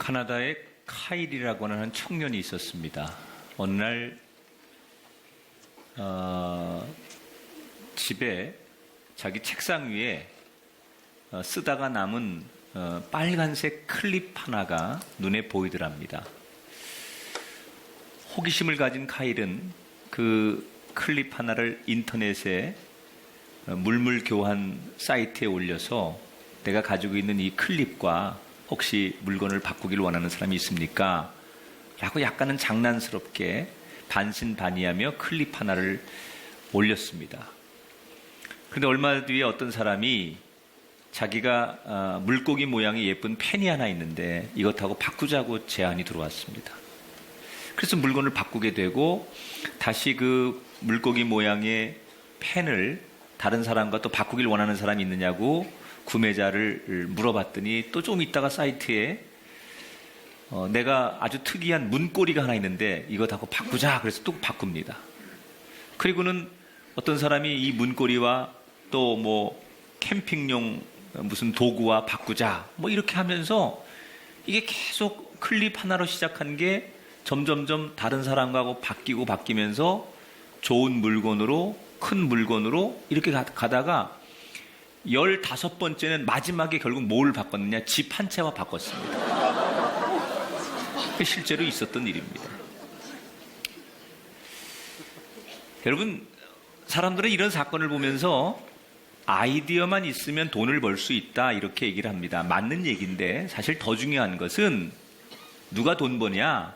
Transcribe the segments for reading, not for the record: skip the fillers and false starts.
카나다에 카일이라고 하는 청년이 있었습니다. 어느 날 집에 자기 책상 위에 쓰다가 남은 빨간색 클립 하나가 눈에 보이더랍니다. 호기심을 가진 카일은 그 클립 하나를 인터넷에 물물 교환 사이트에 올려서 내가 가지고 있는 이 클립과 혹시 물건을 바꾸길 원하는 사람이 있습니까? 라고 약간은 장난스럽게 반신반의하며 클립 하나를 올렸습니다. 그런데 얼마 뒤에 어떤 사람이 자기가 물고기 모양의 예쁜 펜이 하나 있는데 이것하고 바꾸자고 제안이 들어왔습니다. 그래서 물건을 바꾸게 되고 다시 그 물고기 모양의 펜을 다른 사람과 또 바꾸길 원하는 사람이 있느냐고 구매자를 물어봤더니 또 좀 있다가 사이트에 내가 아주 특이한 문고리가 하나 있는데 이것하고 바꾸자 그래서 또 바꿉니다. 그리고는 어떤 사람이 이 문고리와 또 뭐 캠핑용 무슨 도구와 바꾸자 뭐 이렇게 하면서 이게 계속 클립 하나로 시작한 게 점점점 다른 사람하고 바뀌면서 좋은 물건으로 큰 물건으로 이렇게 가다가 15번째는 마지막에 결국 뭘 바꿨느냐? 집 한 채와 바꿨습니다. 실제로 있었던 일입니다. 여러분, 사람들은 이런 사건을 보면서 아이디어만 있으면 돈을 벌 수 있다 이렇게 얘기를 합니다. 맞는 얘기인데 사실 더 중요한 것은 누가 돈 버냐?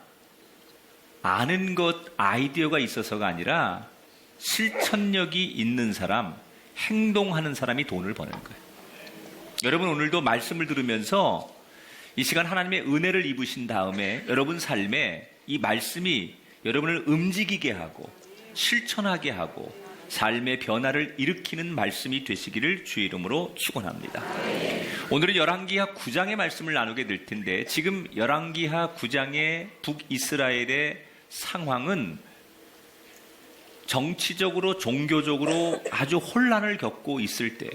아는 것, 아이디어가 있어서가 아니라 실천력이 있는 사람, 행동하는 사람이 돈을 버는 거예요. 여러분 오늘도 말씀을 들으면서 이 시간 하나님의 은혜를 입으신 다음에 여러분 삶에 이 말씀이 여러분을 움직이게 하고 실천하게 하고 삶의 변화를 일으키는 말씀이 되시기를 주의 이름으로 축원합니다. 오늘은 열왕기하 9장의 말씀을 나누게 될 텐데 지금 열왕기하 9장의 북이스라엘의 상황은 정치적으로 종교적으로 아주 혼란을 겪고 있을 때예요.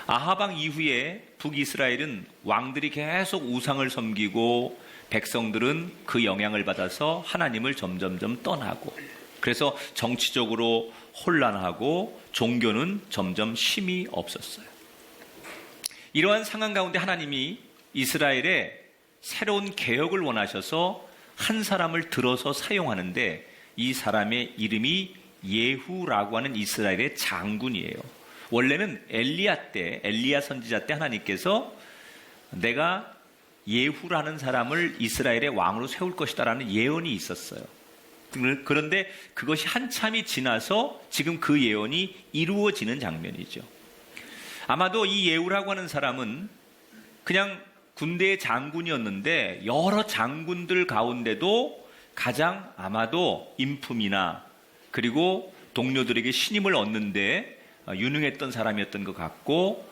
아하방 이후에 북이스라엘은 왕들이 계속 우상을 섬기고 백성들은 그 영향을 받아서 하나님을 점점점 떠나고 그래서 정치적으로 혼란하고 종교는 점점 힘이 없었어요. 이러한 상황 가운데 하나님이 이스라엘에 새로운 개혁을 원하셔서 한 사람을 들어서 사용하는데 이 사람의 이름이 예후라고 하는 이스라엘의 장군이에요. 원래는 엘리야 선지자 때 하나님께서 내가 예후라는 사람을 이스라엘의 왕으로 세울 것이다라는 예언이 있었어요. 그런데 그것이 한참이 지나서 지금 그 예언이 이루어지는 장면이죠. 아마도 이 예후라고 하는 사람은 그냥 군대의 장군이었는데 여러 장군들 가운데도 가장 아마도 인품이나 그리고 동료들에게 신임을 얻는데 유능했던 사람이었던 것 같고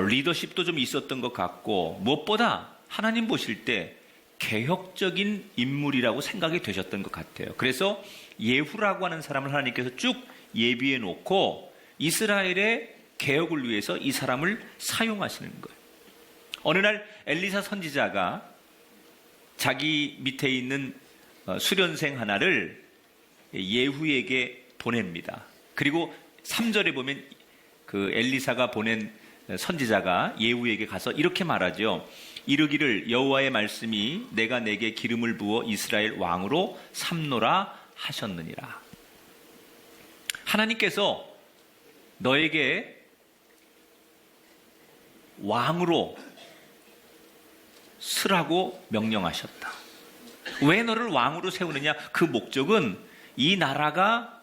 리더십도 좀 있었던 것 같고 무엇보다 하나님 보실 때 개혁적인 인물이라고 생각이 되셨던 것 같아요. 그래서 예후라고 하는 사람을 하나님께서 쭉 예비해 놓고 이스라엘의 개혁을 위해서 이 사람을 사용하시는 거예요. 어느 날 엘리사 선지자가 자기 밑에 있는 수련생 하나를 예후에게 보냅니다. 그리고 3절에 보면 그 엘리사가 보낸 선지자가 예후에게 가서 이렇게 말하죠. 이르기를 여호와의 말씀이 내가 내게 기름을 부어 이스라엘 왕으로 삼노라 하셨느니라. 하나님께서 너에게 왕으로 쓰라고 명령하셨다. 왜 너를 왕으로 세우느냐? 그 목적은 이 나라가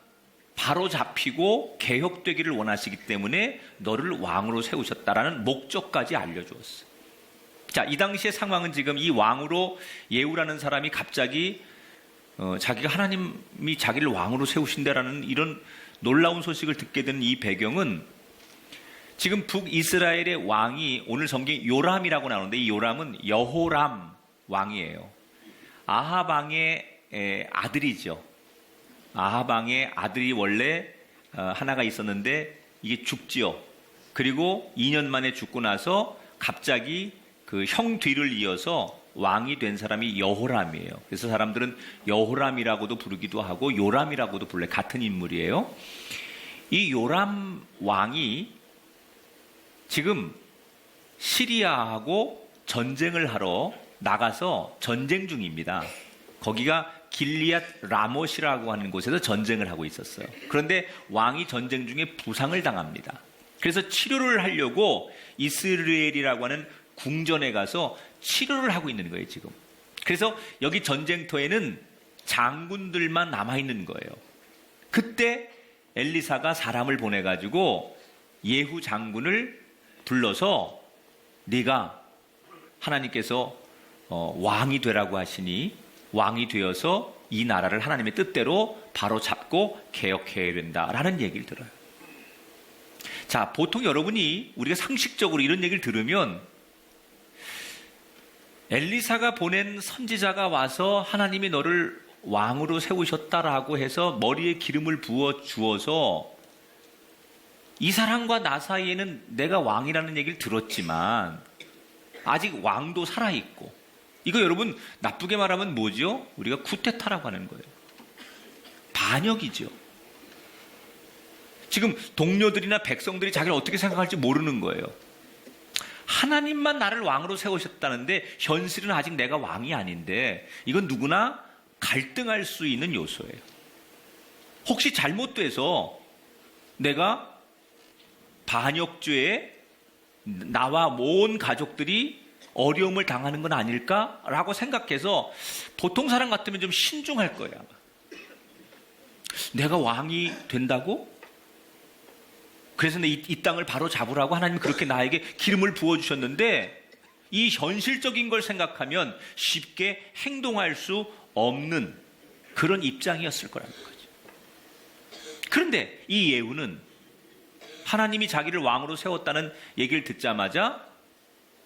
바로 잡히고 개혁되기를 원하시기 때문에 너를 왕으로 세우셨다라는 목적까지 알려주었어요. 자, 이 당시의 상황은 지금 이 왕으로 예후라는 사람이 갑자기 자기가 하나님이 자기를 왕으로 세우신다라는 이런 놀라운 소식을 듣게 된 이 배경은 지금 북이스라엘의 왕이 오늘 성경에 요람이라고 나오는데 이 요람은 여호람 왕이에요. 아합 왕의 아들이죠. 아합 왕의 아들이 원래 하나가 있었는데 이게 죽지요. 그리고 2년 만에 죽고 나서 갑자기 그 형 뒤를 이어서 왕이 된 사람이 여호람이에요. 그래서 사람들은 여호람이라고도 부르기도 하고 요람이라고도 불러요. 같은 인물이에요. 이 요람 왕이 지금 시리아하고 전쟁을 하러 나가서 전쟁 중입니다. 거기가 길리앗 라못이라고 하는 곳에서 전쟁을 하고 있었어요. 그런데 왕이 전쟁 중에 부상을 당합니다. 그래서 치료를 하려고 이스라엘이라고 하는 궁전에 가서 치료를 하고 있는 거예요, 지금. 그래서 여기 전쟁터에는 장군들만 남아있는 거예요. 그때 엘리사가 사람을 보내가지고 예후 장군을 불러서 네가 하나님께서 왕이 되라고 하시니 왕이 되어서 이 나라를 하나님의 뜻대로 바로 잡고 개혁해야 된다라는 얘기를 들어요. 자, 보통 여러분이 우리가 상식적으로 이런 얘기를 들으면 엘리사가 보낸 선지자가 와서 하나님이 너를 왕으로 세우셨다라고 해서 머리에 기름을 부어 주어서 이 사람과 나 사이에는 내가 왕이라는 얘기를 들었지만 아직 왕도 살아있고, 이거 여러분 나쁘게 말하면 뭐죠? 우리가 쿠데타라고 하는 거예요. 반역이죠. 지금 동료들이나 백성들이 자기를 어떻게 생각할지 모르는 거예요. 하나님만 나를 왕으로 세우셨다는데 현실은 아직 내가 왕이 아닌데, 이건 누구나 갈등할 수 있는 요소예요. 혹시 잘못돼서 내가 반역죄에 나와 모은 가족들이 어려움을 당하는 건 아닐까라고 생각해서 보통 사람 같으면 좀 신중할 거예요, 아마. 내가 왕이 된다고? 그래서 이 땅을 바로 잡으라고 하나님 그렇게 나에게 기름을 부어주셨는데, 이 현실적인 걸 생각하면 쉽게 행동할 수 없는 그런 입장이었을 거라는 거죠. 그런데 이 예후는 하나님이 자기를 왕으로 세웠다는 얘기를 듣자마자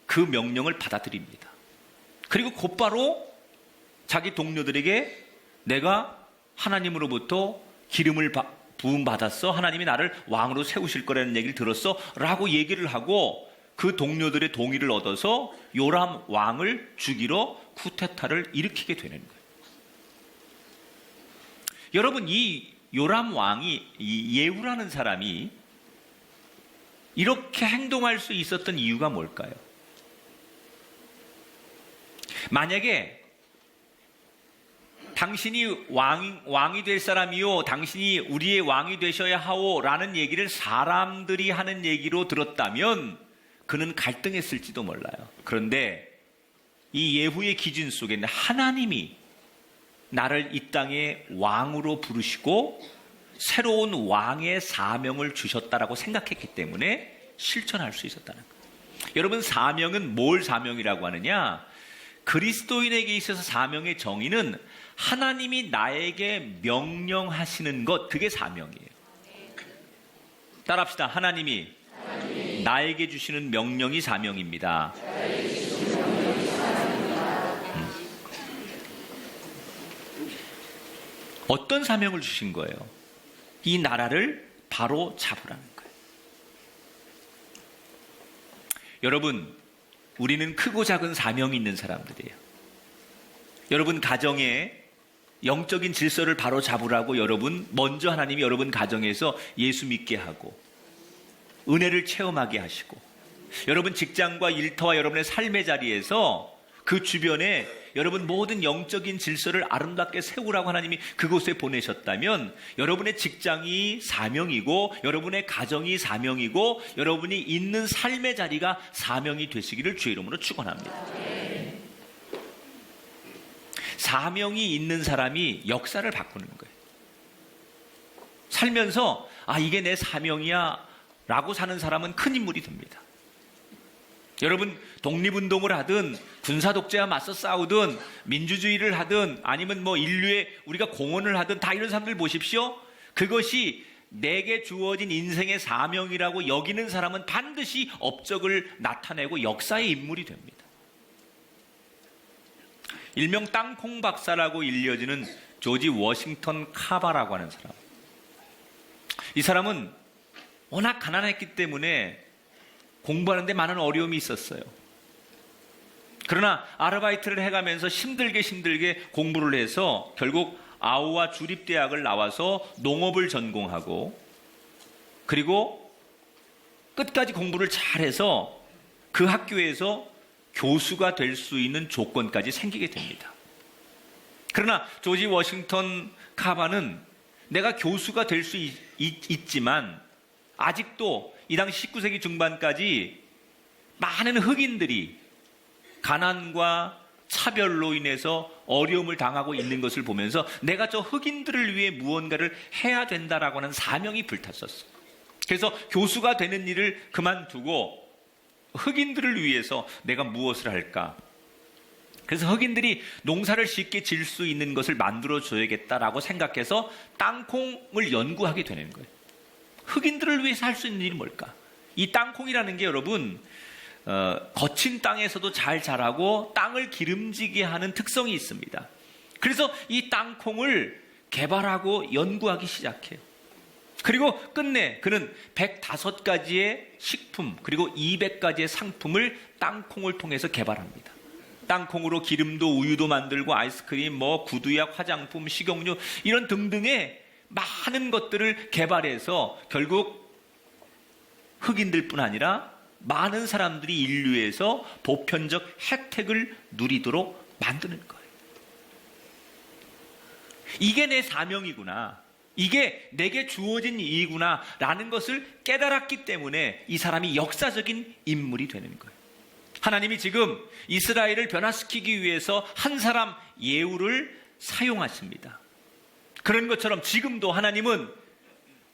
그 명령을 받아들입니다. 그리고 곧바로 자기 동료들에게 내가 하나님으로부터 기름을 부음받았어, 하나님이 나를 왕으로 세우실 거라는 얘기를 들었어 라고 얘기를 하고 그 동료들의 동의를 얻어서 요람 왕을 죽이러 쿠데타를 일으키게 되는 거예요. 여러분, 이 요람 왕이, 이 예후라는 사람이 이렇게 행동할 수 있었던 이유가 뭘까요? 만약에 당신이 왕이 될 사람이요, 당신이 우리의 왕이 되셔야 하오 라는 얘기를 사람들이 하는 얘기로 들었다면 그는 갈등했을지도 몰라요. 그런데 이 예후의 기준 속에는 하나님이 나를 이 땅에 왕으로 부르시고 새로운 왕의 사명을 주셨다라고 생각했기 때문에 실천할 수 있었다는 거예요. 여러분, 사명은 뭘 사명이라고 하느냐? 그리스도인에게 있어서 사명의 정의는 하나님이 나에게 명령하시는 것, 그게 사명이에요. 따라합시다. 하나님이 나에게 주시는 명령이 사명입니다. 어떤 사명을 주신 거예요? 이 나라를 바로 잡으라는 거예요. 여러분, 우리는 크고 작은 사명이 있는 사람들이에요. 여러분 가정에 영적인 질서를 바로 잡으라고 여러분 먼저 하나님이 여러분 가정에서 예수 믿게 하고 은혜를 체험하게 하시고, 여러분 직장과 일터와 여러분의 삶의 자리에서 그 주변에 여러분 모든 영적인 질서를 아름답게 세우라고 하나님이 그곳에 보내셨다면 여러분의 직장이 사명이고 여러분의 가정이 사명이고 여러분이 있는 삶의 자리가 사명이 되시기를 주의 이름으로 축원합니다. 사명이 있는 사람이 역사를 바꾸는 거예요. 살면서 이게 내 사명이야 라고 사는 사람은 큰 인물이 됩니다. 여러분, 독립운동을 하든 군사독재와 맞서 싸우든 민주주의를 하든 아니면 인류에 우리가 공헌을 하든 다 이런 사람들 보십시오. 그것이 내게 주어진 인생의 사명이라고 여기는 사람은 반드시 업적을 나타내고 역사의 인물이 됩니다. 일명 땅콩 박사라고 일려지는 조지 워싱턴 카바라고 하는 사람. 이 사람은 워낙 가난했기 때문에 공부하는데 많은 어려움이 있었어요. 그러나 아르바이트를 해가면서 힘들게 공부를 해서 결국 아우와 주립대학을 나와서 농업을 전공하고, 그리고 끝까지 공부를 잘해서 그 학교에서 교수가 될 수 있는 조건까지 생기게 됩니다. 그러나 조지 워싱턴 카바는 내가 교수가 될 수 있지만 아직도 이 당시 19세기 중반까지 많은 흑인들이 가난과 차별로 인해서 어려움을 당하고 있는 것을 보면서 내가 저 흑인들을 위해 무언가를 해야 된다라고 하는 사명이 불탔었어. 그래서 교수가 되는 일을 그만두고 흑인들을 위해서 내가 무엇을 할까? 그래서 흑인들이 농사를 쉽게 질 수 있는 것을 만들어줘야겠다라고 생각해서 땅콩을 연구하게 되는 거예요. 흑인들을 위해서 할 수 있는 일이 뭘까? 이 땅콩이라는 게 여러분 거친 땅에서도 잘 자라고 땅을 기름지게 하는 특성이 있습니다. 그래서 이 땅콩을 개발하고 연구하기 시작해요. 그리고 끝내 그는 105가지의 식품 그리고 200가지의 상품을 땅콩을 통해서 개발합니다. 땅콩으로 기름도 우유도 만들고 아이스크림, 구두약, 화장품, 식용유 이런 등등의 많은 것들을 개발해서 결국 흑인들뿐 아니라 많은 사람들이 인류에서 보편적 혜택을 누리도록 만드는 거예요. 이게 내 사명이구나. 이게 내게 주어진 일이구나 라는 것을 깨달았기 때문에 이 사람이 역사적인 인물이 되는 거예요. 하나님이 지금 이스라엘을 변화시키기 위해서 한 사람 예후를 사용하십니다. 그런 것처럼 지금도 하나님은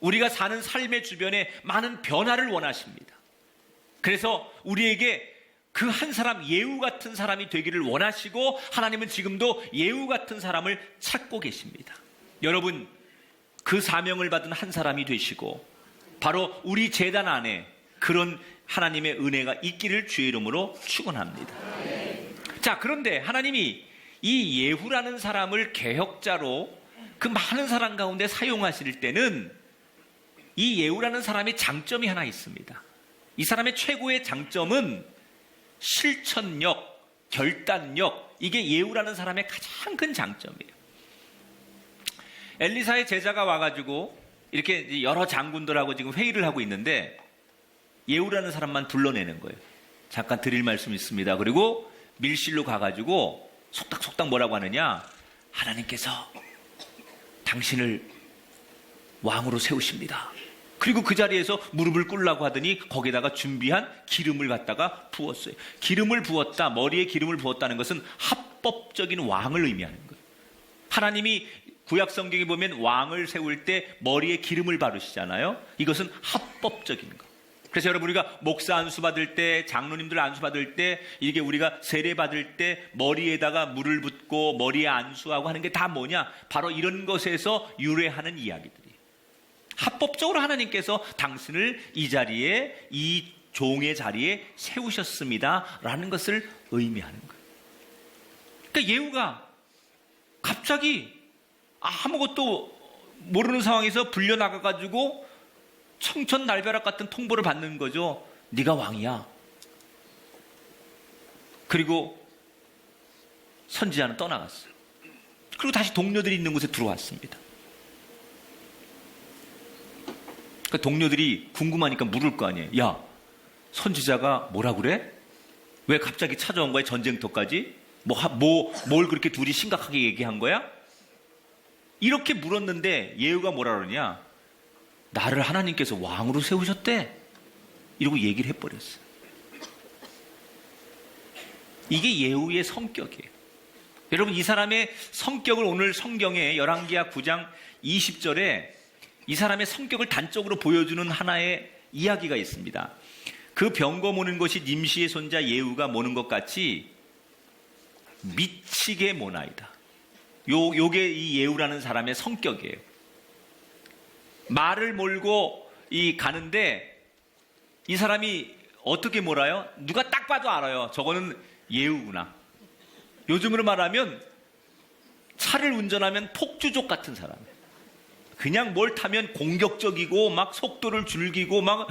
우리가 사는 삶의 주변에 많은 변화를 원하십니다. 그래서 우리에게 그 한 사람 예후 같은 사람이 되기를 원하시고 하나님은 지금도 예후 같은 사람을 찾고 계십니다. 여러분 그 사명을 받은 한 사람이 되시고 바로 우리 제단 안에 그런 하나님의 은혜가 있기를 주의 이름으로 축원합니다. 자, 그런데 하나님이 이 예후라는 사람을 개혁자로 그 많은 사람 가운데 사용하실 때는 이 예후라는 사람의 장점이 하나 있습니다. 이 사람의 최고의 장점은 실천력, 결단력, 이게 예후라는 사람의 가장 큰 장점이에요. 엘리사의 제자가 와가지고 이렇게 여러 장군들하고 지금 회의를 하고 있는데 예후라는 사람만 불러내는 거예요. 잠깐 드릴 말씀이 있습니다. 그리고 밀실로 가가지고 속닥속닥 뭐라고 하느냐? 하나님께서 당신을 왕으로 세우십니다. 그리고 그 자리에서 무릎을 꿇으려고 하더니 거기다가 준비한 기름을 갖다가 부었어요. 기름을 부었다, 머리에 기름을 부었다는 것은 합법적인 왕을 의미하는 거예요. 하나님이 구약 성경에 보면 왕을 세울 때 머리에 기름을 바르시잖아요. 이것은 합법적인 거. 그래서 여러분 우리가 목사 안수 받을 때, 장로님들 안수 받을 때, 이게 우리가 세례 받을 때 머리에다가 물을 붓고 머리에 안수하고 하는 게 다 뭐냐? 바로 이런 것에서 유래하는 이야기들이에요. 합법적으로 하나님께서 당신을 이 자리에, 이 종의 자리에 세우셨습니다 라는 것을 의미하는 거예요. 그러니까 예후가 갑자기 아무것도 모르는 상황에서 불려나가가지고 청천날벼락 같은 통보를 받는 거죠. 네가 왕이야. 그리고 선지자는 떠나갔어요. 그리고 다시 동료들이 있는 곳에 들어왔습니다. 그 동료들이 궁금하니까 물을 거 아니에요. 야, 선지자가 뭐라 그래? 왜 갑자기 찾아온 거야? 전쟁터까지? 뭘 그렇게 둘이 심각하게 얘기한 거야? 이렇게 물었는데 예후가 뭐라 그러냐? 나를 하나님께서 왕으로 세우셨대. 이러고 얘기를 해버렸어요. 이게 예후의 성격이에요. 여러분 이 사람의 성격을 오늘 성경에 열왕기하 9장 20절에 이 사람의 성격을 단적으로 보여주는 하나의 이야기가 있습니다. 그 병거 모는 것이 nim시의 손자 예후가 모는 것 같이 미치게 모나이다. 요게 이 예후라는 사람의 성격이에요. 말을 몰고 가는데 이 사람이 어떻게 몰아요? 누가 딱 봐도 알아요. 저거는 예후구나. 요즘으로 말하면 차를 운전하면 폭주족 같은 사람. 그냥 뭘 타면 공격적이고 막 속도를 줄이고 막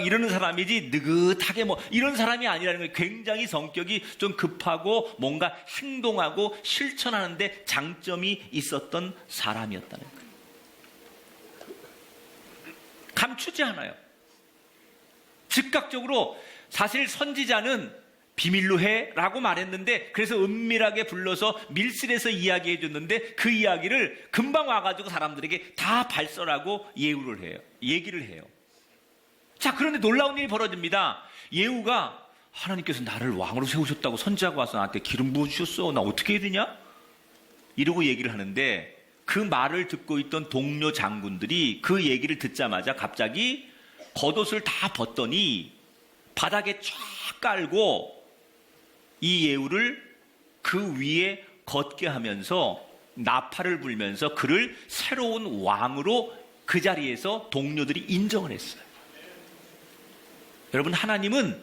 이러는 사람이지 느긋하게 뭐 이런 사람이 아니라는 거예요. 굉장히 성격이 좀 급하고 뭔가 행동하고 실천하는데 장점이 있었던 사람이었다는 거예요. 감추지 않아요. 즉각적으로 사실 선지자는 비밀로 해라고 말했는데 그래서 은밀하게 불러서 밀실에서 이야기해 줬는데 그 이야기를 금방 와가지고 사람들에게 다 발설하고 얘기를 해요. 자, 그런데 놀라운 일이 벌어집니다. 예후가 하나님께서 나를 왕으로 세우셨다고 선지자가 와서 나한테 기름 부으셨어. 나 어떻게 해야 되냐? 이러고 얘기를 하는데 그 말을 듣고 있던 동료 장군들이 그 얘기를 듣자마자 갑자기 겉옷을 다 벗더니 바닥에 쫙 깔고 이 예후를 그 위에 걷게 하면서 나팔을 불면서 그를 새로운 왕으로 그 자리에서 동료들이 인정을 했어요. 여러분, 하나님은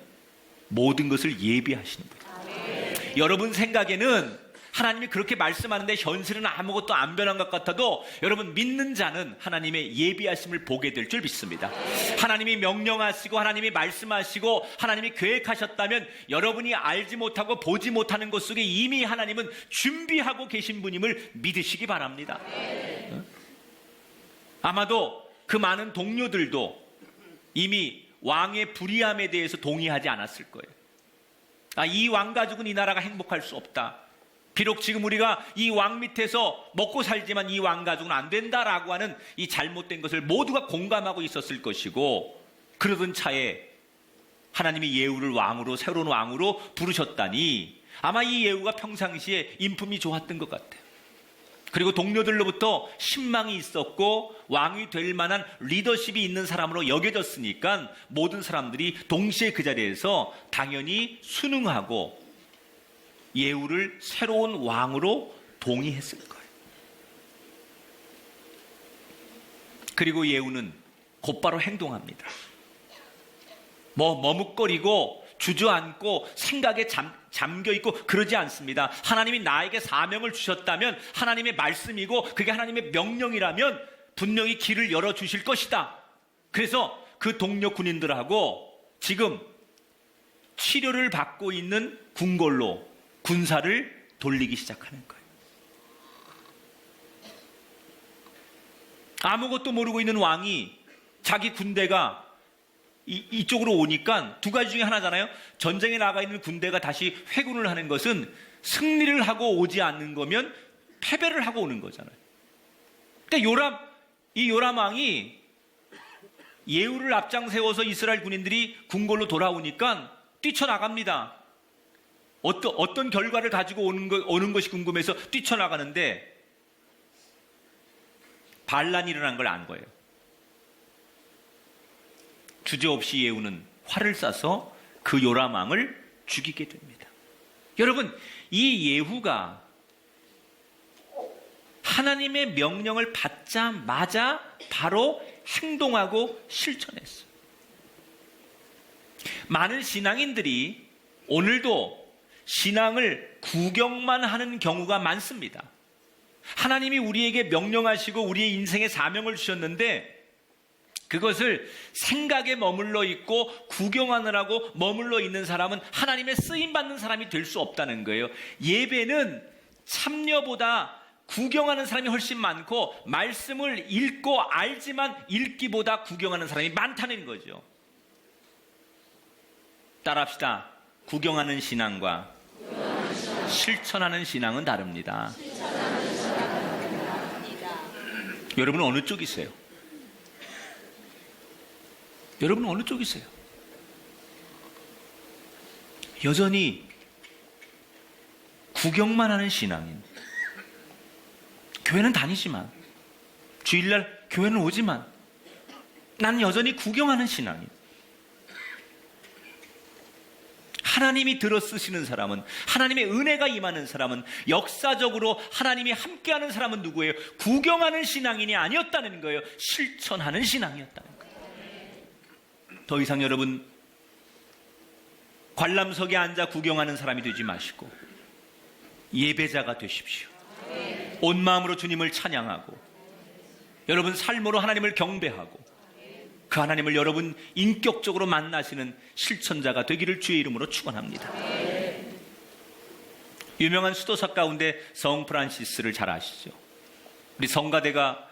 모든 것을 예비하시는 거예요. 여러분 생각에는 하나님이 그렇게 말씀하는데 현실은 아무것도 안 변한 것 같아도 여러분 믿는 자는 하나님의 예비하심을 보게 될 줄 믿습니다. 하나님이 명령하시고 하나님이 말씀하시고 하나님이 계획하셨다면 여러분이 알지 못하고 보지 못하는 것 속에 이미 하나님은 준비하고 계신 분임을 믿으시기 바랍니다. 아마도 그 많은 동료들도 이미 왕의 불의함에 대해서 동의하지 않았을 거예요. 이 왕 가지고는 이 나라가 행복할 수 없다. 비록 지금 우리가 이 왕 밑에서 먹고 살지만 이 왕 가지고는 안 된다라고 하는 이 잘못된 것을 모두가 공감하고 있었을 것이고, 그러던 차에 하나님이 예후를 왕으로, 새로운 왕으로 부르셨다니 아마 이 예후가 평상시에 인품이 좋았던 것 같아요. 그리고 동료들로부터 신망이 있었고 왕이 될 만한 리더십이 있는 사람으로 여겨졌으니까 모든 사람들이 동시에 그 자리에서 당연히 순응하고 예후를 새로운 왕으로 동의했을 거예요. 그리고 예후는 곧바로 행동합니다. 머뭇거리고 주저앉고 생각에 잠겨있고 그러지 않습니다. 하나님이 나에게 사명을 주셨다면 하나님의 말씀이고 그게 하나님의 명령이라면 분명히 길을 열어주실 것이다. 그래서 그 동료 군인들하고 지금 치료를 받고 있는 궁궐로 군사를 돌리기 시작하는 거예요. 아무것도 모르고 있는 왕이 자기 군대가 이쪽으로 오니까 두 가지 중에 하나잖아요. 전쟁에 나가 있는 군대가 다시 회군을 하는 것은 승리를 하고 오지 않는 거면 패배를 하고 오는 거잖아요. 근데 요람 왕이 예후를 앞장 세워서 이스라엘 군인들이 군궐로 돌아오니까 뛰쳐나갑니다. 어떤 결과를 가지고 오는 것이 궁금해서 뛰쳐나가는데 반란이 일어난 걸 안 거예요. 주저없이 예후는 활을 쏴서 그 요람 왕을 죽이게 됩니다. 여러분, 이 예후가 하나님의 명령을 받자마자 바로 행동하고 실천했어요. 많은 신앙인들이 오늘도 신앙을 구경만 하는 경우가 많습니다. 하나님이 우리에게 명령하시고 우리의 인생에 사명을 주셨는데 그것을 생각에 머물러 있고 구경하느라고 머물러 있는 사람은 하나님의 쓰임받는 사람이 될 수 없다는 거예요. 예배는 참여보다 구경하는 사람이 훨씬 많고 말씀을 읽고 알지만 읽기보다 구경하는 사람이 많다는 거죠. 따라합시다. 구경하는 신앙과 실천하는 신앙은 다릅니다. 여러분은 어느 쪽이세요? 여러분은 어느 쪽이세요? 여전히 구경만 하는 신앙인, 교회는 다니지만 주일날 교회는 오지만 나는 여전히 구경하는 신앙인. 하나님이 들어 쓰시는 사람은, 하나님의 은혜가 임하는 사람은, 역사적으로 하나님이 함께하는 사람은 누구예요? 구경하는 신앙인이 아니었다는 거예요. 실천하는 신앙이었다는 거예요. 더 이상 여러분 관람석에 앉아 구경하는 사람이 되지 마시고 예배자가 되십시오. 온 마음으로 주님을 찬양하고 여러분 삶으로 하나님을 경배하고 그 하나님을 여러분 인격적으로 만나시는 실천자가 되기를 주의 이름으로 축원합니다. 유명한 수도사 가운데 성 프란시스를 잘 아시죠? 우리 성가대가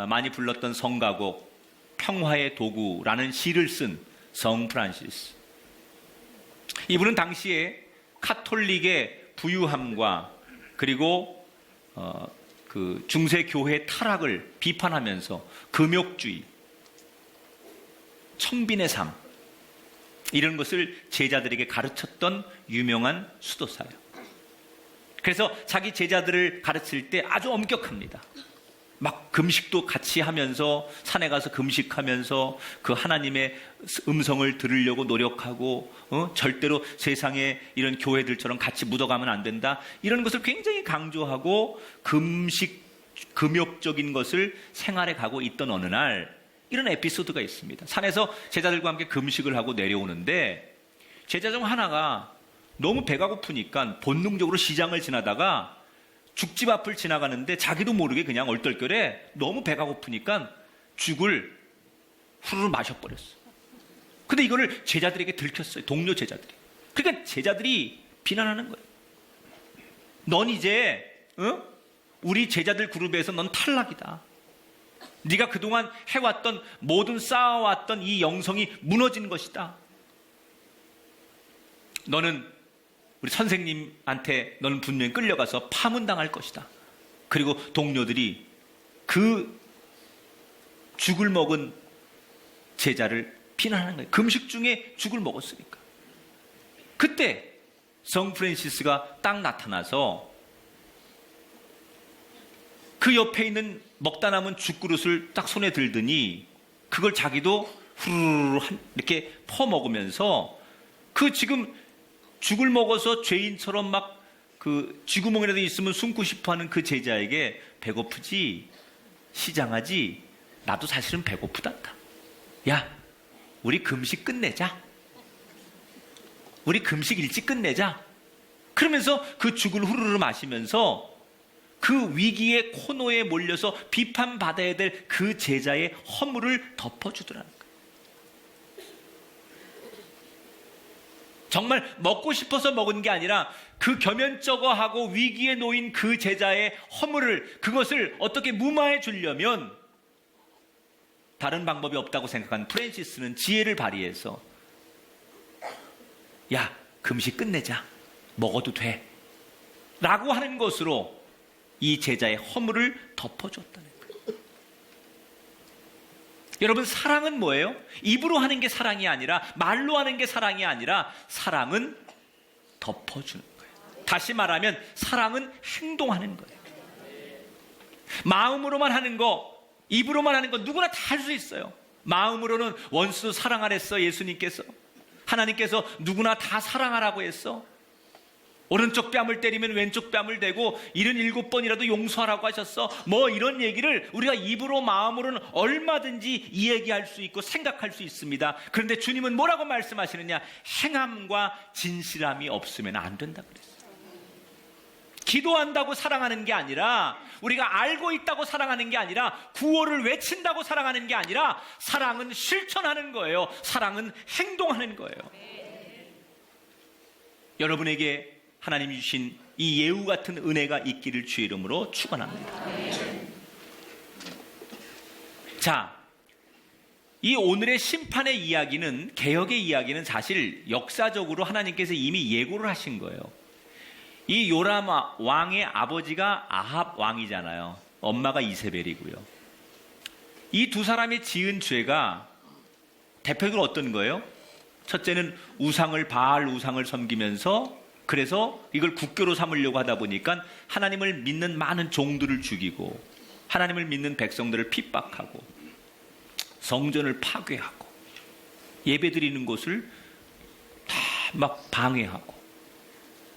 많이 불렀던 성가곡 평화의 도구라는 시를 쓴 성 프란시스. 이분은 당시에 카톨릭의 부유함과 그리고 그 중세 교회의 타락을 비판하면서 금욕주의, 천빈의 삶 이런 것을 제자들에게 가르쳤던 유명한 수도사예요. 그래서 자기 제자들을 가르칠 때 아주 엄격합니다. 막 금식도 같이 하면서 산에 가서 금식하면서 그 하나님의 음성을 들으려고 노력하고 절대로 세상에 이런 교회들처럼 같이 묻어가면 안 된다. 이런 것을 굉장히 강조하고 금욕적인 것을 생활해 가고 있던 어느 날 이런 에피소드가 있습니다. 산에서 제자들과 함께 금식을 하고 내려오는데 제자 중 하나가 너무 배가 고프니까 본능적으로 시장을 지나다가 죽집 앞을 지나가는데 자기도 모르게 그냥 얼떨결에 너무 배가 고프니까 죽을 후루룩 마셔버렸어. 근데 이거를 제자들에게 들켰어요. 동료 제자들이. 그러니까 제자들이 비난하는 거예요. 넌 이제 우리 제자들 그룹에서 넌 탈락이다. 네가 그동안 해왔던 모든 쌓아왔던 이 영성이 무너진 것이다. 너는 우리 선생님한테 너는 분명히 끌려가서 파문당할 것이다. 그리고 동료들이 그 죽을 먹은 제자를 비난하는 거예요. 금식 중에 죽을 먹었으니까. 그때 성 프란시스가 딱 나타나서 그 옆에 있는 먹다 남은 죽그릇을 딱 손에 들더니 그걸 자기도 후루룩 이렇게 퍼먹으면서 그 지금 죽을 먹어서 죄인처럼 막 그 쥐구멍이라도 있으면 숨고 싶어 하는 그 제자에게 배고프지? 시장하지? 나도 사실은 배고프단다. 야, 우리 금식 끝내자. 우리 금식 일찍 끝내자. 그러면서 그 죽을 후루룩 마시면서 그 위기의 코너에 몰려서 비판받아야 될 그 제자의 허물을 덮어주더라는 거예요. 정말 먹고 싶어서 먹은 게 아니라 그 겸연쩍어하고 위기에 놓인 그 제자의 허물을 그것을 어떻게 무마해 주려면 다른 방법이 없다고 생각한 프란시스는 지혜를 발휘해서 야, 금식 끝내자. 먹어도 돼. 라고 하는 것으로 이 제자의 허물을 덮어줬다는 거예요. 여러분, 사랑은 뭐예요? 입으로 하는 게 사랑이 아니라, 말로 하는 게 사랑이 아니라, 사랑은 덮어주는 거예요. 다시 말하면 사랑은 행동하는 거예요. 마음으로만 하는 거, 입으로만 하는 거 누구나 다 할 수 있어요. 마음으로는 원수 사랑하랬어, 예수님께서. 하나님께서 누구나 다 사랑하라고 했어. 오른쪽 뺨을 때리면 왼쪽 뺨을 대고 77번이라도 용서하라고 하셨어. 뭐 이런 얘기를 우리가 입으로 마음으로는 얼마든지 이야기할 수 있고 생각할 수 있습니다. 그런데 주님은 뭐라고 말씀하시느냐? 행함과 진실함이 없으면 안 된다고 그랬어요. 기도한다고 사랑하는 게 아니라, 우리가 알고 있다고 사랑하는 게 아니라, 구호를 외친다고 사랑하는 게 아니라, 사랑은 실천하는 거예요. 사랑은 행동하는 거예요. 여러분에게 하나님이 주신 이 예우 같은 은혜가 있기를 주의 이름으로 축원합니다. 자, 이 오늘의 심판의 이야기는, 개혁의 이야기는 사실 역사적으로 하나님께서 이미 예고를 하신 거예요. 이 요람 왕의 아버지가 아합 왕이잖아요. 엄마가 이세벨이고요. 이 두 사람이 지은 죄가 대표적으로 어떤 거예요? 첫째는 바알 우상을 섬기면서, 그래서 이걸 국교로 삼으려고 하다 보니까 하나님을 믿는 많은 종들을 죽이고 하나님을 믿는 백성들을 핍박하고 성전을 파괴하고 예배드리는 곳을 다 막 방해하고,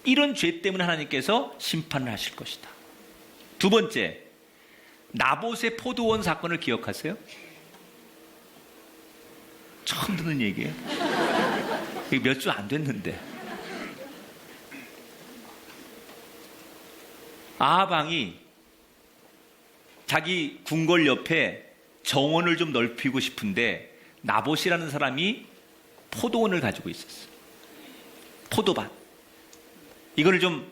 이런 죄 때문에 하나님께서 심판을 하실 것이다. 두 번째, 나봇의 포도원 사건을 기억하세요? 처음 듣는 얘기예요. 몇 주 안 됐는데. 아합 왕이 자기 궁궐 옆에 정원을 좀 넓히고 싶은데 나봇이라는 사람이 포도원을 가지고 있었어요. 포도밭. 이거를 좀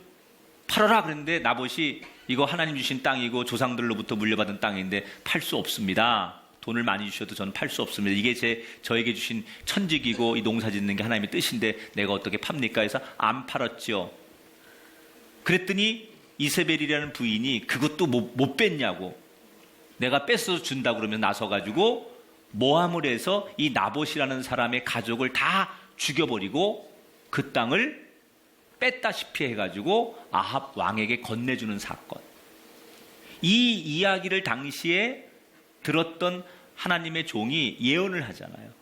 팔아라 그랬는데 나봇이 이거 하나님 주신 땅이고 조상들로부터 물려받은 땅인데 팔 수 없습니다. 돈을 많이 주셔도 저는 팔 수 없습니다. 이게 저에게 주신 천직이고 이 농사 짓는 게 하나님의 뜻인데 내가 어떻게 팝니까? 해서 안 팔았죠. 그랬더니 이세벨이라는 부인이 그것도 못 뺐냐고, 내가 뺏어서 준다고 그러면 나서가지고 모함을 해서 이 나봇이라는 사람의 가족을 다 죽여버리고 그 땅을 뺐다시피 해가지고 아합 왕에게 건네주는 사건. 이 이야기를 당시에 들었던 하나님의 종이 예언을 하잖아요.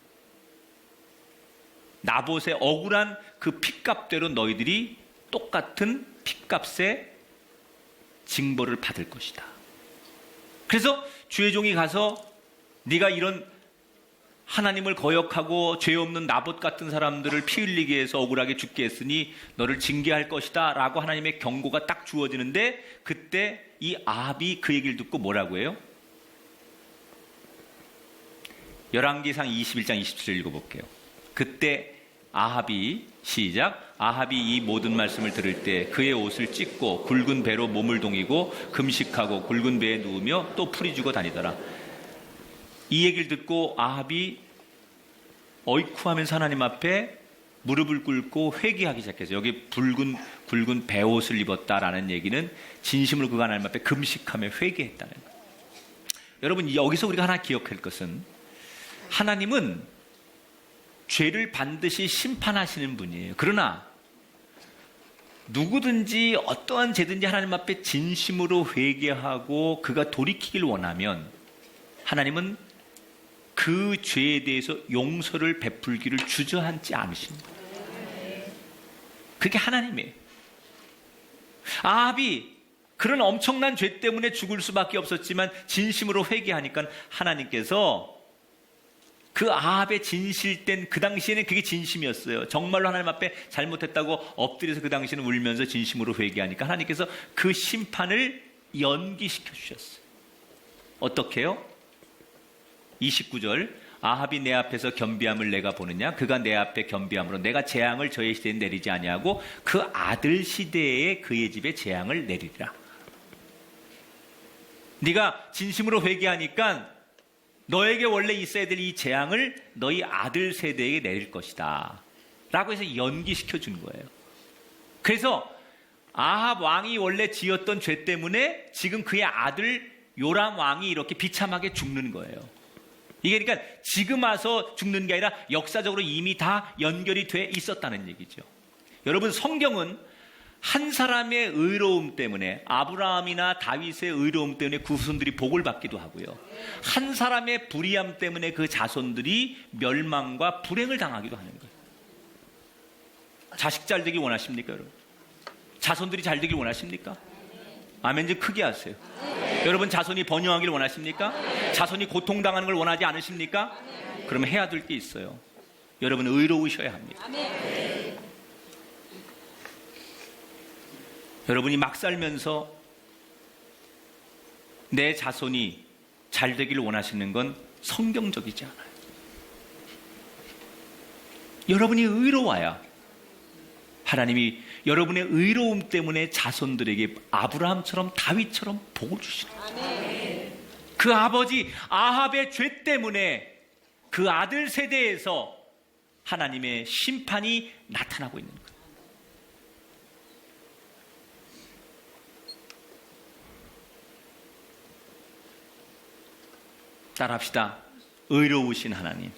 나봇의 억울한 그 핏값대로 너희들이 똑같은 핏값의 징벌을 받을 것이다. 그래서 주의 종이 가서 네가 이런 하나님을 거역하고 죄 없는 나봇 같은 사람들을 피 흘리게 해서 억울하게 죽게 했으니 너를 징계할 것이다 라고 하나님의 경고가 딱 주어지는데, 그때 이 아합이 그 얘기를 듣고 뭐라고 해요? 열왕기상 21장 27절 읽어볼게요. 그때 아합이, 시작, 아합이 이 모든 말씀을 들을 때 그의 옷을 찢고 굵은 배로 몸을 동이고 금식하고 굵은 배에 누우며 또 풀이 주고 다니더라. 이 얘기를 듣고 아합이 어이쿠 하면서 하나님 앞에 무릎을 꿇고 회개하기 시작했어요. 여기 굵은 배옷을 입었다라는 얘기는 진심으로 그가 하나님 앞에 금식하며 회개했다는 거예요. 여러분, 여기서 우리가 하나 기억할 것은 하나님은 죄를 반드시 심판하시는 분이에요. 그러나 누구든지 어떠한 죄든지 하나님 앞에 진심으로 회개하고 그가 돌이키길 원하면 하나님은 그 죄에 대해서 용서를 베풀기를 주저앉지 않으십니다. 그게 하나님이에요. 아합이 그런 엄청난 죄 때문에 죽을 수밖에 없었지만 진심으로 회개하니까 하나님께서 그 아합의 진실된, 그 당시에는 그게 진심이었어요. 정말로 하나님 앞에 잘못했다고 엎드려서 그 당시에는 울면서 진심으로 회개하니까 하나님께서 그 심판을 연기시켜 주셨어요. 어떻게 해요? 29절, 아합이 내 앞에서 겸비함을 내가 보느냐? 그가 내 앞에 겸비함으로 내가 재앙을 저의 시대에 내리지 아니하고 그 아들 시대에 그의 집에 재앙을 내리리라. 네가 진심으로 회개하니까 너에게 원래 있어야 될 이 재앙을 너희 아들 세대에게 내릴 것이다 라고 해서 연기시켜 준 거예요. 그래서 아합 왕이 원래 지었던 죄 때문에 지금 그의 아들 요람 왕이 이렇게 비참하게 죽는 거예요. 이게 그러니까 지금 와서 죽는 게 아니라 역사적으로 이미 다 연결이 돼 있었다는 얘기죠. 여러분, 성경은 한 사람의 의로움 때문에, 아브라함이나 다윗의 의로움 때문에 그 후손들이 복을 받기도 하고요, 한 사람의 불의함 때문에 그 자손들이 멸망과 불행을 당하기도 하는 거예요. 자식 잘 되기 원하십니까, 여러분? 자손들이 잘 되길 원하십니까? 아멘 좀 크게 하세요. 여러분, 자손이 번영하길 원하십니까? 자손이 고통당하는 걸 원하지 않으십니까? 그러면 해야 될 게 있어요. 여러분, 의로우셔야 합니다. 여러분이 막 살면서 내 자손이 잘 되기를 원하시는 건 성경적이지 않아요. 여러분이 의로워야 하나님이 여러분의 의로움 때문에 자손들에게 아브라함처럼 다윗처럼 복을 주시는 거예요. 그 아버지 아합의 죄 때문에 그 아들 세대에서 하나님의 심판이 나타나고 있는 거예요. 따라합시다. 의로우신 하나님.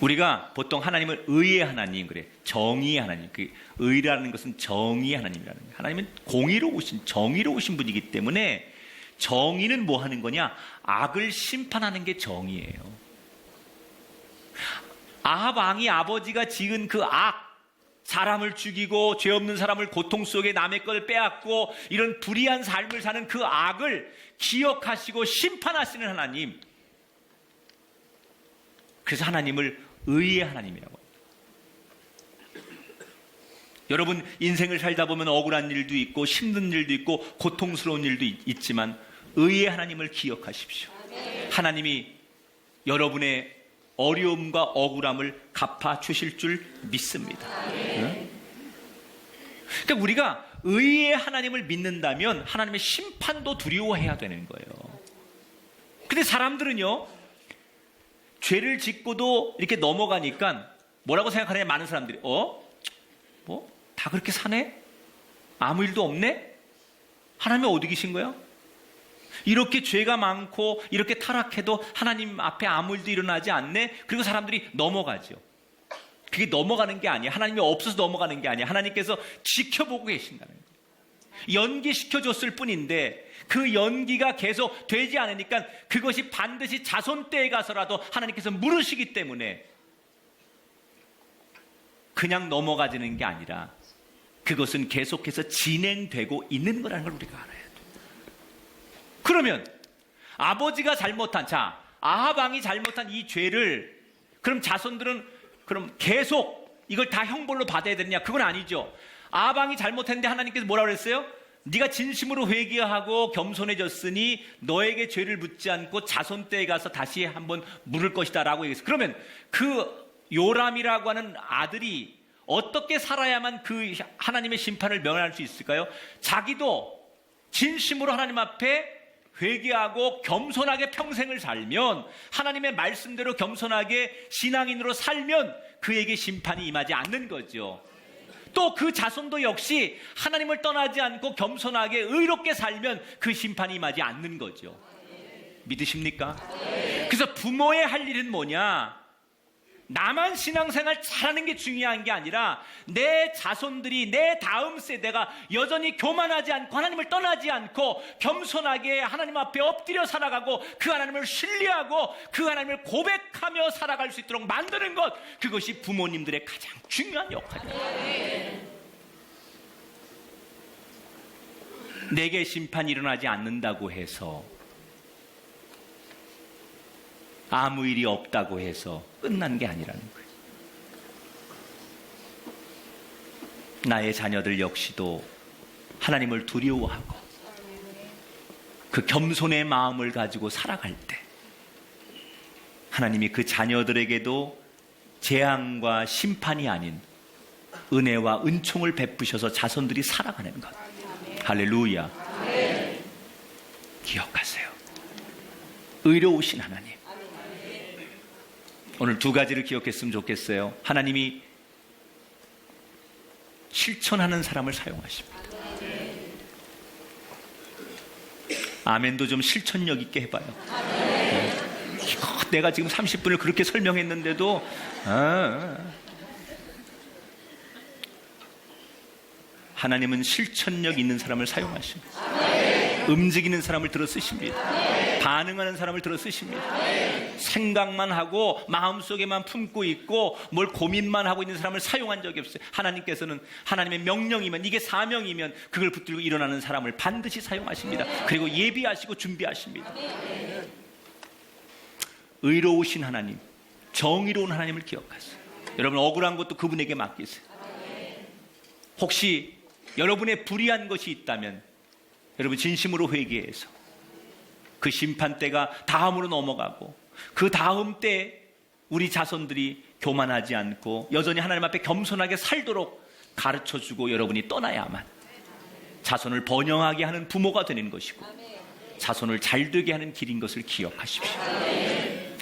우리가 보통 하나님을 의의 하나님 그래, 정의의 하나님. 그 의라는 것은 정의의 하나님이라는 거예요. 하나님은 공의로우신, 정의로우신 분이기 때문에 정의는 뭐 하는 거냐? 악을 심판하는 게 정의예요. 아합 왕이 아버지가 지은 그 악, 사람을 죽이고 죄 없는 사람을 고통 속에 남의 걸 빼앗고 이런 불의한 삶을 사는 그 악을 기억하시고 심판하시는 하나님. 그래서 하나님을 의의 하나님이라고 합니다. 여러분, 인생을 살다 보면 억울한 일도 있고 힘든 일도 있고 고통스러운 일도 있지만 의의 하나님을 기억하십시오. 하나님이 여러분의 어려움과 억울함을 갚아주실 줄 믿습니다. 응? 그러니까 우리가 의의 하나님을 믿는다면 하나님의 심판도 두려워해야 되는 거예요. 근데 사람들은요, 죄를 짓고도 이렇게 넘어가니까 뭐라고 생각하느냐, 많은 사람들이 다 그렇게 사네? 아무 일도 없네? 하나님이 어디 계신 거야? 이렇게 죄가 많고 이렇게 타락해도 하나님 앞에 아무 일도 일어나지 않네? 그리고 사람들이 넘어가죠. 그게 넘어가는 게 아니야. 하나님이 없어서 넘어가는 게 아니야. 하나님께서 지켜보고 계신다는 거예요. 연기시켜줬을 뿐인데 그 연기가 계속 되지 않으니까 그것이 반드시 자손 때에 가서라도 하나님께서 물으시기 때문에 그냥 넘어가지는 게 아니라 그것은 계속해서 진행되고 있는 거라는 걸 우리가 알아야 돼요. 그러면 아버지가 잘못한, 아합 왕이 잘못한 이 죄를 그럼 자손들은 그럼 계속 이걸 다 형벌로 받아야 되느냐? 그건 아니죠. 아합 왕이 잘못했는데 하나님께서 뭐라고 그랬어요? 네가 진심으로 회개하고 겸손해졌으니 너에게 죄를 묻지 않고 자손 때에 가서 다시 한번 물을 것이다 라고 얘기했어요. 그러면 그 요람이라고 하는 아들이 어떻게 살아야만 그 하나님의 심판을 면할 수 있을까요? 자기도 진심으로 하나님 앞에 회개하고 겸손하게 평생을 살면, 하나님의 말씀대로 겸손하게 신앙인으로 살면 그에게 심판이 임하지 않는 거죠. 또 그 자손도 역시 하나님을 떠나지 않고 겸손하게 의롭게 살면 그 심판이 임하지 않는 거죠. 믿으십니까? 그래서 부모의 할 일은 뭐냐? 나만 신앙생활 잘하는 게 중요한 게 아니라 내 자손들이, 내 다음 세대가 여전히 교만하지 않고 하나님을 떠나지 않고 겸손하게 하나님 앞에 엎드려 살아가고 그 하나님을 신뢰하고 그 하나님을 고백하며 살아갈 수 있도록 만드는 것, 그것이 부모님들의 가장 중요한 역할이에요. 내게 심판이 일어나지 않는다고 해서, 아무 일이 없다고 해서 끝난 게 아니라는 거예요. 나의 자녀들 역시도 하나님을 두려워하고 그 겸손의 마음을 가지고 살아갈 때 하나님이 그 자녀들에게도 재앙과 심판이 아닌 은혜와 은총을 베푸셔서 자손들이 살아가는 것. 할렐루야. 기억하세요. 의로우신 하나님. 오늘 두 가지를 기억했으면 좋겠어요. 하나님이 실천하는 사람을 사용하십니다. 아멘도 좀 실천력 있게 해봐요. 내가 지금 30분을 그렇게 설명했는데도 하나님은 실천력 있는 사람을 사용하십니다. 움직이는 사람을 들어 쓰십니다. 반응하는 사람을 들어 쓰십니다. 생각만 하고 마음속에만 품고 있고 뭘 고민만 하고 있는 사람을 사용한 적이 없어요. 하나님께서는 하나님의 명령이면, 이게 사명이면 그걸 붙들고 일어나는 사람을 반드시 사용하십니다. 그리고 예비하시고 준비하십니다. 의로우신 하나님, 정의로운 하나님을 기억하세요. 여러분, 억울한 것도 그분에게 맡기세요. 혹시 여러분의 불의한 것이 있다면 여러분 진심으로 회개해서 그 심판 때가 다음으로 넘어가고 그 다음 때 우리 자손들이 교만하지 않고 여전히 하나님 앞에 겸손하게 살도록 가르쳐주고 여러분이 떠나야만 자손을 번영하게 하는 부모가 되는 것이고 자손을 잘되게 하는 길인 것을 기억하십시오.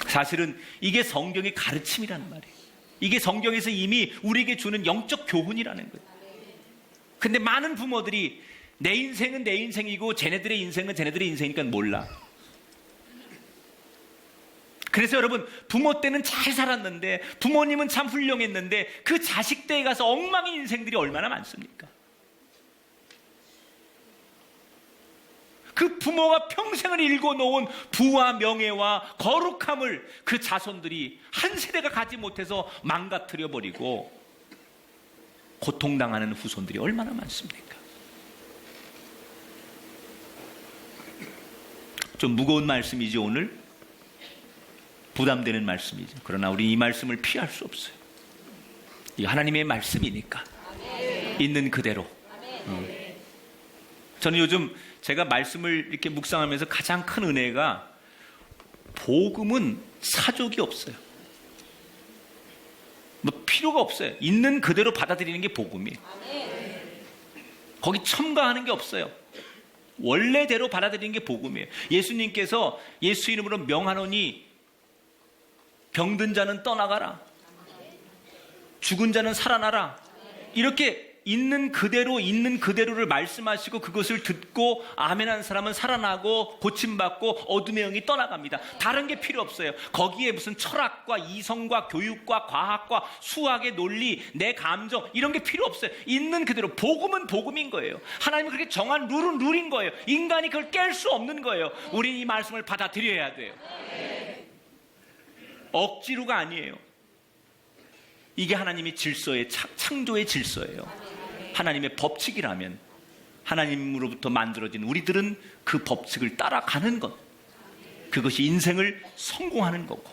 사실은 이게 성경의 가르침이라는 말이에요. 이게 성경에서 이미 우리에게 주는 영적 교훈이라는 거예요. 근데 많은 부모들이 내 인생은 내 인생이고 쟤네들의 인생은 쟤네들의 인생이니까 몰라. 그래서 여러분, 부모 때는 잘 살았는데, 부모님은 참 훌륭했는데 그 자식 때에 가서 엉망인 인생들이 얼마나 많습니까? 그 부모가 평생을 일궈놓은 부와 명예와 거룩함을 그 자손들이 한 세대가 가지 못해서 망가뜨려 버리고 고통당하는 후손들이 얼마나 많습니까? 좀 무거운 말씀이죠. 오늘 부담되는 말씀이죠. 그러나 우리 이 말씀을 피할 수 없어요. 이 하나님의 말씀이니까 있는 그대로. 저는 요즘 제가 말씀을 이렇게 묵상하면서 가장 큰 은혜가 복음은 사족이 없어요. 뭐 필요가 없어요. 있는 그대로 받아들이는 게 복음이에요. 거기 첨가하는 게 없어요. 원래대로 받아들이는 게 복음이에요. 예수님께서 예수 이름으로 명하노니 병든 자는 떠나가라, 죽은 자는 살아나라, 이렇게 있는 그대로를 말씀하시고 그것을 듣고 아멘한 사람은 살아나고 고침받고 어둠의 영이 떠나갑니다. 다른 게 필요 없어요. 거기에 무슨 철학과 이성과 교육과 과학과 수학의 논리, 내 감정 이런 게 필요 없어요. 있는 그대로. 복음은 복음인 거예요. 하나님은 그렇게 정한 룰은 룰인 거예요. 인간이 그걸 깰 수 없는 거예요. 우리는 이 말씀을 받아들여야 돼요. 억지로가 아니에요. 이게 하나님의 질서의 창조의 질서예요. 하나님의 법칙이라면 하나님으로부터 만들어진 우리들은 그 법칙을 따라가는 것, 그것이 인생을 성공하는 거고,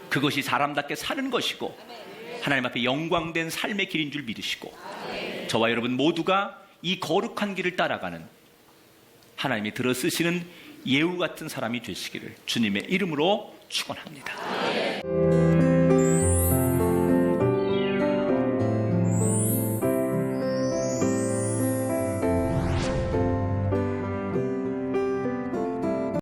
그것이 사람답게 사는 것이고, 하나님 앞에 영광된 삶의 길인 줄 믿으시고, 저와 여러분 모두가 이 거룩한 길을 따라가는 하나님이 들어쓰시는 예우 같은 사람이 되시기를 주님의 이름으로 축원합니다.